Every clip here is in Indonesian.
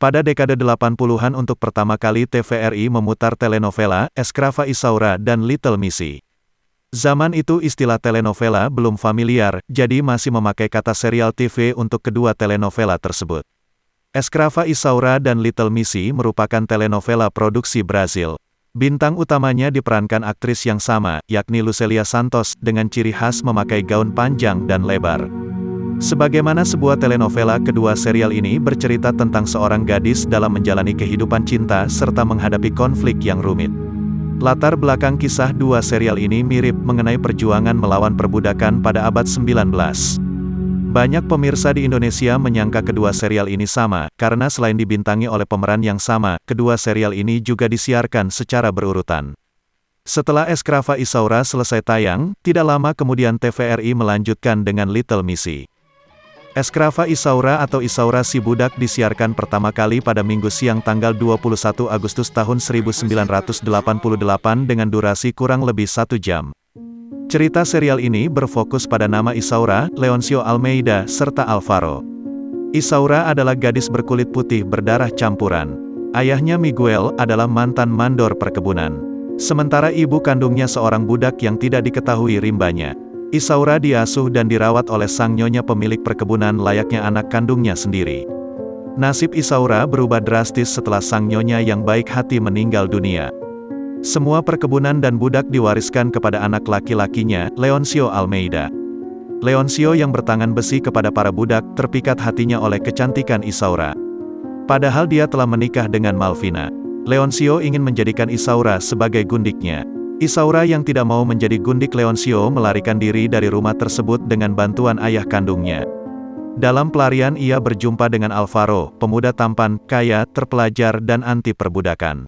Pada dekade 80-an untuk pertama kali TVRI memutar telenovela, Eskrava Isaura dan Little Missy. Zaman itu istilah telenovela belum familiar, jadi masih memakai kata serial TV untuk kedua telenovela tersebut. Eskrava Isaura dan Little Missy merupakan telenovela produksi Brazil. Bintang utamanya diperankan aktris yang sama, yakni Lucelia Santos, dengan ciri khas memakai gaun panjang dan lebar. Sebagaimana sebuah telenovela, kedua serial ini bercerita tentang seorang gadis dalam menjalani kehidupan cinta serta menghadapi konflik yang rumit. Latar belakang kisah dua serial ini mirip mengenai perjuangan melawan perbudakan pada abad 19. Banyak pemirsa di Indonesia menyangka kedua serial ini sama, karena selain dibintangi oleh pemeran yang sama, kedua serial ini juga disiarkan secara berurutan. Setelah Eskrava Isaura selesai tayang, tidak lama kemudian TVRI melanjutkan dengan Little Missy. Eskrava Isaura atau Isaura si Budak disiarkan pertama kali pada Minggu siang tanggal 21 Agustus tahun 1988 dengan durasi kurang lebih 1 jam. Cerita serial ini berfokus pada nama Isaura, Leoncio Almeida, serta Alvaro. Isaura adalah gadis berkulit putih berdarah campuran. Ayahnya Miguel adalah mantan mandor perkebunan. Sementara ibu kandungnya seorang budak yang tidak diketahui rimbanya. Isaura diasuh dan dirawat oleh sang nyonya pemilik perkebunan layaknya anak kandungnya sendiri. Nasib Isaura berubah drastis setelah sang nyonya yang baik hati meninggal dunia. Semua perkebunan dan budak diwariskan kepada anak laki-lakinya, Leoncio Almeida. Leoncio yang bertangan besi kepada para budak, terpikat hatinya oleh kecantikan Isaura. Padahal dia telah menikah dengan Malvina. Leoncio ingin menjadikan Isaura sebagai gundiknya. Isaura yang tidak mau menjadi gundik Leoncio melarikan diri dari rumah tersebut dengan bantuan ayah kandungnya. Dalam pelarian ia berjumpa dengan Alvaro, pemuda tampan, kaya, terpelajar dan anti perbudakan.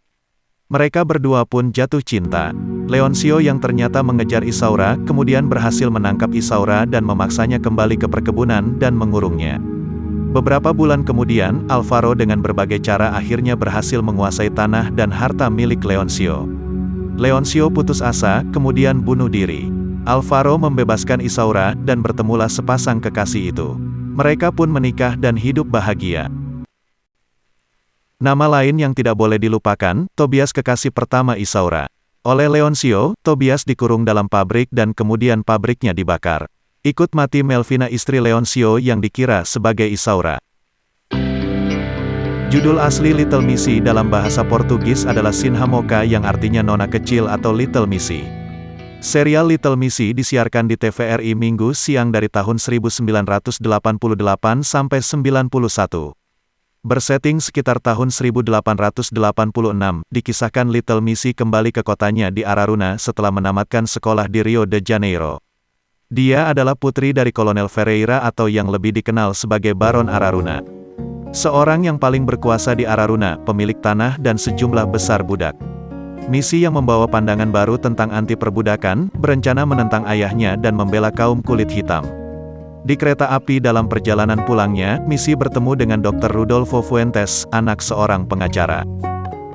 Mereka berdua pun jatuh cinta. Leoncio yang ternyata mengejar Isaura, kemudian berhasil menangkap Isaura dan memaksanya kembali ke perkebunan dan mengurungnya. Beberapa bulan kemudian, Alvaro dengan berbagai cara akhirnya berhasil menguasai tanah dan harta milik Leoncio. Leoncio putus asa, kemudian bunuh diri. Alvaro membebaskan Isaura, dan bertemulah sepasang kekasih itu. Mereka pun menikah dan hidup bahagia. Nama lain yang tidak boleh dilupakan, Tobias kekasih pertama Isaura. Oleh Leoncio, Tobias dikurung dalam pabrik dan kemudian pabriknya dibakar. Ikut mati Melvina istri Leoncio yang dikira sebagai Isaura. Judul asli Little Missy dalam bahasa Portugis adalah Sinha Moca yang artinya nona kecil atau Little Missy. Serial Little Missy disiarkan di TVRI Minggu siang dari tahun 1988 sampai 91. Bersetting sekitar tahun 1886, dikisahkan Little Missy kembali ke kotanya di Araruna setelah menamatkan sekolah di Rio de Janeiro. Dia adalah putri dari Kolonel Ferreira atau yang lebih dikenal sebagai Baron Araruna. Seorang yang paling berkuasa di Araruna, pemilik tanah dan sejumlah besar budak. Missy yang membawa pandangan baru tentang anti perbudakan, berencana menentang ayahnya dan membela kaum kulit hitam. Di kereta api dalam perjalanan pulangnya, Missy bertemu dengan Dr. Rudolfo Fuentes, anak seorang pengacara.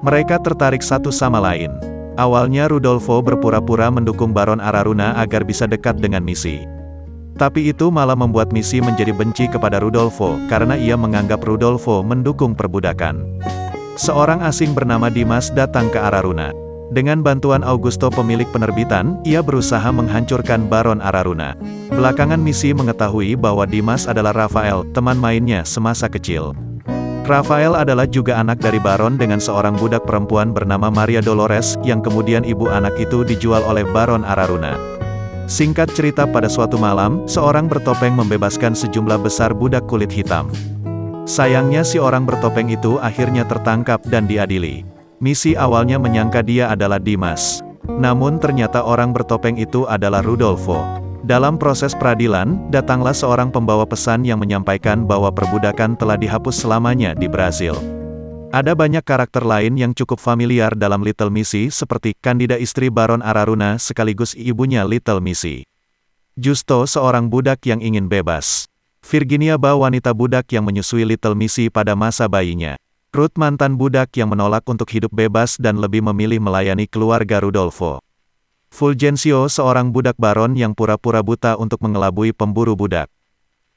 Mereka tertarik satu sama lain. Awalnya Rudolfo berpura-pura mendukung Baron Araruna agar bisa dekat dengan Missy. Tapi itu malah membuat Missy menjadi benci kepada Rudolfo, karena ia menganggap Rudolfo mendukung perbudakan. Seorang asing bernama Dimas datang ke Araruna. Dengan bantuan Augusto pemilik penerbitan, ia berusaha menghancurkan Baron Araruna. Belakangan Missy mengetahui bahwa Dimas adalah Rafael, teman mainnya semasa kecil. Rafael adalah juga anak dari Baron dengan seorang budak perempuan bernama Maria Dolores, yang kemudian ibu anak itu dijual oleh Baron Araruna. Singkat cerita, pada suatu malam, seorang bertopeng membebaskan sejumlah besar budak kulit hitam. Sayangnya si orang bertopeng itu akhirnya tertangkap dan diadili. Missy awalnya menyangka dia adalah Dimas. Namun ternyata orang bertopeng itu adalah Rudolfo. Dalam proses peradilan, datanglah seorang pembawa pesan yang menyampaikan bahwa perbudakan telah dihapus selamanya di Brazil. Ada banyak karakter lain yang cukup familiar dalam Little Missy seperti Candida istri Baron Araruna sekaligus ibunya Little Missy. Justo seorang budak yang ingin bebas. Virginia Ba wanita budak yang menyusui Little Missy pada masa bayinya. Ruth mantan budak yang menolak untuk hidup bebas dan lebih memilih melayani keluarga Rudolfo. Fulgencio seorang budak baron yang pura-pura buta untuk mengelabui pemburu budak.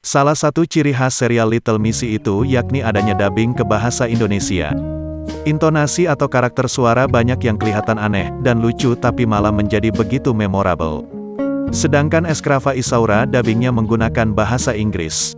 Salah satu ciri khas serial Little Missy itu yakni adanya dubbing ke bahasa Indonesia. Intonasi atau karakter suara banyak yang kelihatan aneh dan lucu tapi malah menjadi begitu memorable. Sedangkan Eskrava Isaura dubbingnya menggunakan bahasa Inggris.